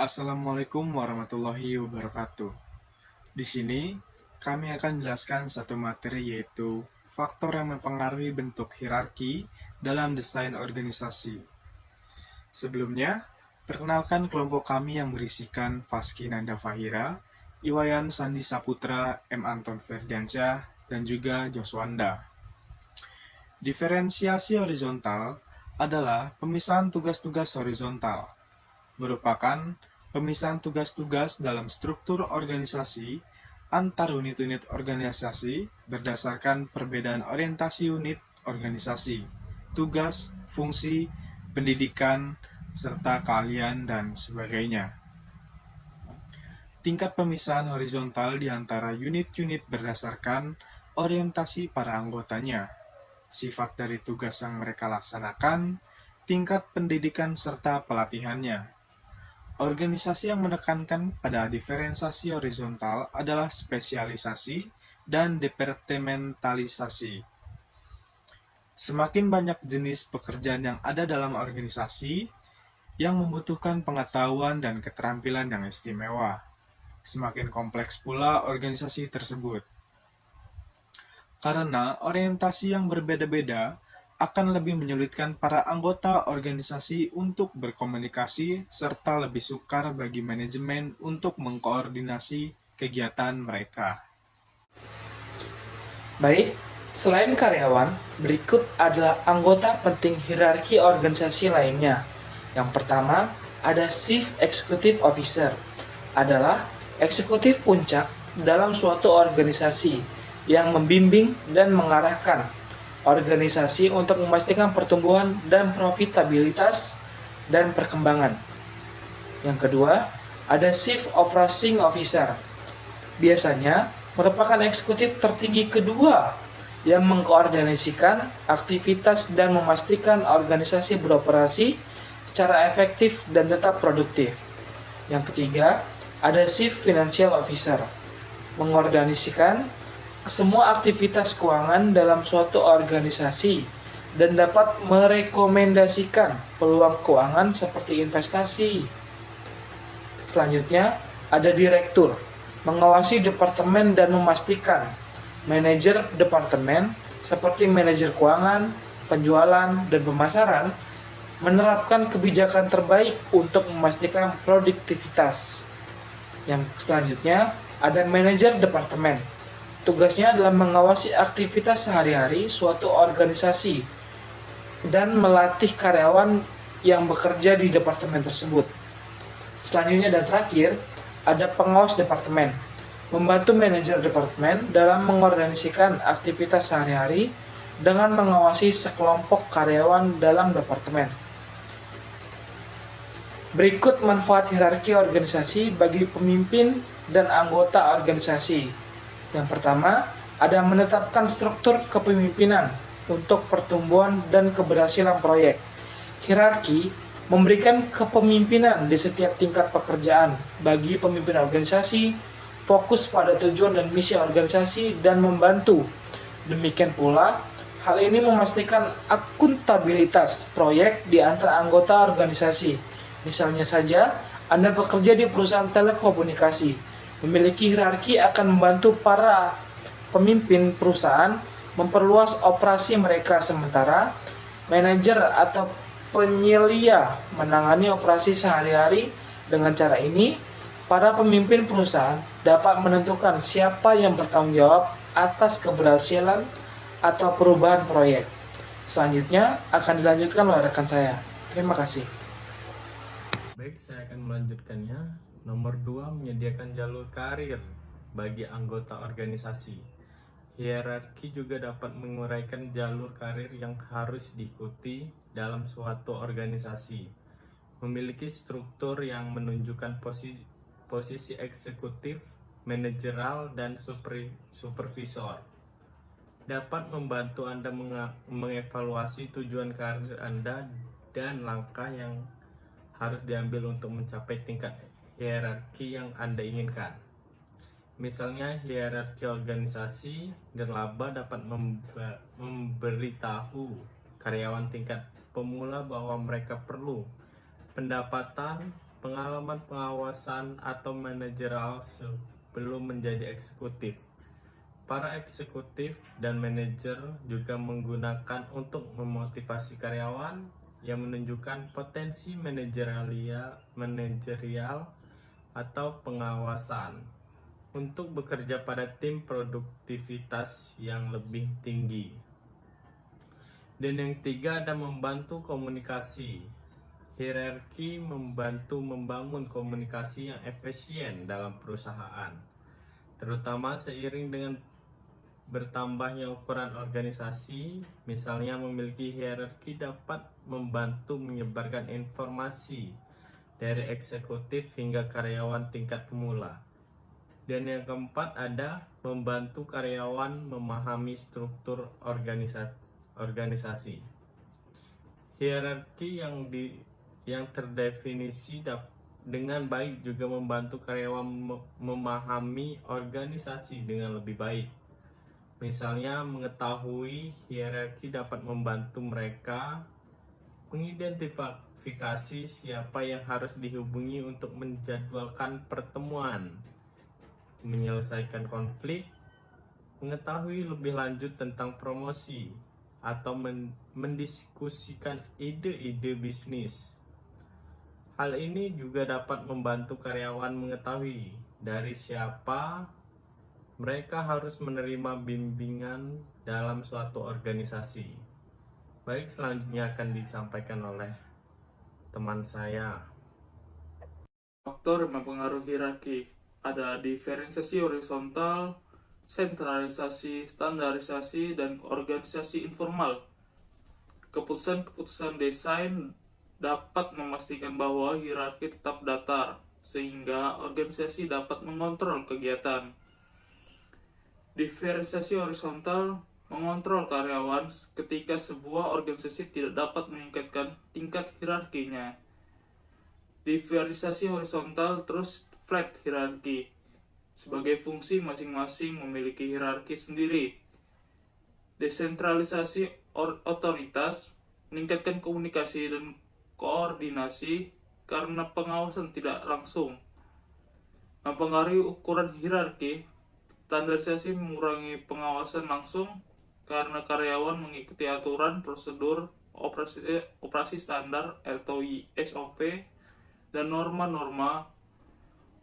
Assalamualaikum warahmatullahi wabarakatuh. Di sini, kami akan menjelaskan satu materi yaitu faktor yang mempengaruhi bentuk hierarki dalam desain organisasi. Sebelumnya, perkenalkan kelompok kami yang berisikan Faski Nanda Fahira, Iwayan Sandi Saputra, M. Anton Ferdiansyah, dan juga Joswanda. Diferensiasi horizontal adalah pemisahan tugas-tugas horizontal, merupakan pemisahan tugas-tugas dalam struktur organisasi antar unit-unit organisasi berdasarkan perbedaan orientasi unit organisasi, tugas, fungsi, pendidikan, serta keahlian, dan sebagainya. Tingkat pemisahan horizontal di antara unit-unit berdasarkan orientasi para anggotanya, sifat dari tugas yang mereka laksanakan, tingkat pendidikan serta pelatihannya. Organisasi yang menekankan pada diferensiasi horizontal adalah spesialisasi dan departementalisasi. Semakin banyak jenis pekerjaan yang ada dalam organisasi yang membutuhkan pengetahuan dan keterampilan yang istimewa, semakin kompleks pula organisasi tersebut. Karena orientasi yang berbeda-beda akan lebih menyulitkan para anggota organisasi untuk berkomunikasi serta lebih sukar bagi manajemen untuk mengkoordinasi kegiatan mereka. Baik, selain karyawan, berikut adalah anggota penting hierarki organisasi lainnya. Yang pertama, ada Chief Executive Officer, adalah eksekutif puncak dalam suatu organisasi yang membimbing dan mengarahkan organisasi untuk memastikan pertumbuhan dan profitabilitas dan perkembangan. Yang kedua, ada Chief Operating Officer. Biasanya merupakan eksekutif tertinggi kedua yang mengkoordinasikan aktivitas dan memastikan organisasi beroperasi secara efektif dan tetap produktif. Yang ketiga, ada Chief Financial Officer, mengorganisasikan semua aktivitas keuangan dalam suatu organisasi dan dapat merekomendasikan peluang keuangan seperti investasi. Selanjutnya, ada direktur, mengawasi departemen dan memastikan manajer departemen seperti manajer keuangan, penjualan, dan pemasaran menerapkan kebijakan terbaik untuk memastikan produktivitas. Yang selanjutnya, ada manajer departemen. Tugasnya adalah mengawasi aktivitas sehari-hari suatu organisasi dan melatih karyawan yang bekerja di departemen tersebut. Selanjutnya dan terakhir, ada pengawas departemen, membantu manajer departemen dalam mengorganisasikan aktivitas sehari-hari dengan mengawasi sekelompok karyawan dalam departemen. Berikut manfaat hierarki organisasi bagi pemimpin dan anggota organisasi. Yang pertama, ada menetapkan struktur kepemimpinan untuk pertumbuhan dan keberhasilan proyek. Hierarki memberikan kepemimpinan di setiap tingkat pekerjaan bagi pemimpin organisasi, fokus pada tujuan dan misi organisasi, dan membantu. Demikian pula, hal ini memastikan akuntabilitas proyek di antara anggota organisasi. Misalnya saja, Anda bekerja di perusahaan telekomunikasi. Memiliki hierarki akan membantu para pemimpin perusahaan memperluas operasi mereka, sementara manajer atau penyelia menangani operasi sehari-hari. Dengan cara ini, para pemimpin perusahaan dapat menentukan siapa yang bertanggung jawab atas keberhasilan atau perubahan proyek. Selanjutnya akan dilanjutkan oleh rekan saya. Terima kasih. Baik, saya akan melanjutkannya. Nomor 2, menyediakan jalur karir bagi anggota organisasi. Hierarki juga dapat menguraikan jalur karir yang harus diikuti dalam suatu organisasi. Memiliki struktur yang menunjukkan posisi eksekutif, manajerial, dan supervisor. Dapat membantu Anda mengevaluasi tujuan karir Anda dan langkah yang harus diambil untuk mencapai tingkat hierarki yang Anda inginkan. Misalnya, hierarki organisasi dan laba dapat memberitahu karyawan tingkat pemula bahwa mereka perlu pendapatan pengalaman pengawasan atau manajerial sebelum menjadi eksekutif. Para eksekutif dan manajer juga menggunakan untuk memotivasi karyawan yang menunjukkan potensi manajerial atau pengawasan untuk bekerja pada tim produktivitas yang lebih tinggi. Dan yang ketiga ada membantu komunikasi. Hierarki membantu membangun komunikasi yang efisien dalam perusahaan, terutama seiring dengan bertambahnya ukuran organisasi. Misalnya memiliki hierarki dapat membantu menyebarkan informasi dari eksekutif hingga karyawan tingkat pemula. Dan yang keempat ada membantu karyawan memahami struktur organisasi. Hierarki yang terdefinisi dengan baik juga membantu karyawan memahami organisasi dengan lebih baik. Misalnya, mengetahui hierarki dapat membantu mereka mengidentifikasi siapa yang harus dihubungi untuk menjadwalkan pertemuan, menyelesaikan konflik, mengetahui lebih lanjut tentang promosi, atau mendiskusikan ide-ide bisnis. Hal ini juga dapat membantu karyawan mengetahui dari siapa mereka harus menerima bimbingan dalam suatu organisasi. Baik, selanjutnya akan disampaikan oleh teman saya. Faktor yang mempengaruhi hierarki ada diferensiasi horizontal, sentralisasi, standarisasi, dan organisasi informal. Keputusan-keputusan desain dapat memastikan bahwa hierarki tetap datar, sehingga organisasi dapat mengontrol kegiatan. Diferensiasi horizontal mengontrol karyawan ketika sebuah organisasi tidak dapat meningkatkan tingkat hierarkinya. Diferensiasi horizontal terus flat hierarki. Sebagai fungsi masing-masing memiliki hierarki sendiri. Desentralisasi otoritas meningkatkan komunikasi dan koordinasi karena pengawasan tidak langsung. Mempengaruhi ukuran hierarki. Standarisasi mengurangi pengawasan langsung karena karyawan mengikuti aturan prosedur operasi standar atau SOP dan norma-norma.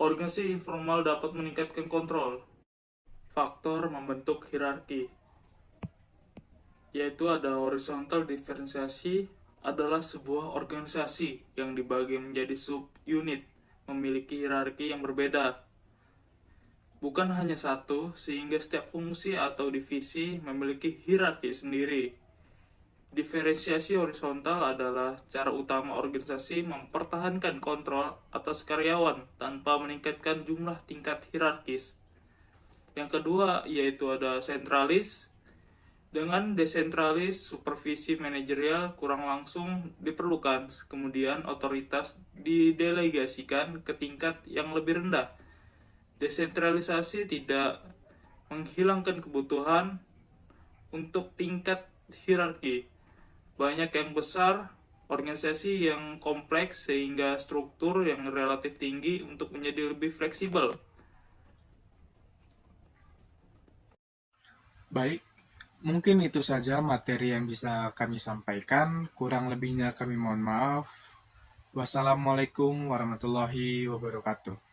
Organisasi informal dapat meningkatkan kontrol. Faktor membentuk hierarki yaitu ada horizontal. Diferensiasi adalah sebuah organisasi yang dibagi menjadi sub-unit memiliki hierarki yang berbeda. Bukan hanya satu, sehingga setiap fungsi atau divisi memiliki hierarki sendiri. Diferensiasi horizontal adalah cara utama organisasi mempertahankan kontrol atas karyawan tanpa meningkatkan jumlah tingkat hierarkis. Yang kedua yaitu ada sentralis. Dengan desentralis, supervisi manajerial kurang langsung diperlukan, kemudian otoritas didelegasikan ke tingkat yang lebih rendah. Desentralisasi tidak menghilangkan kebutuhan untuk tingkat hierarki. Banyak yang besar, organisasi yang kompleks sehingga struktur yang relatif tinggi untuk menjadi lebih fleksibel. Baik, mungkin itu saja materi yang bisa kami sampaikan. Kurang lebihnya kami mohon maaf. Wassalamualaikum warahmatullahi wabarakatuh.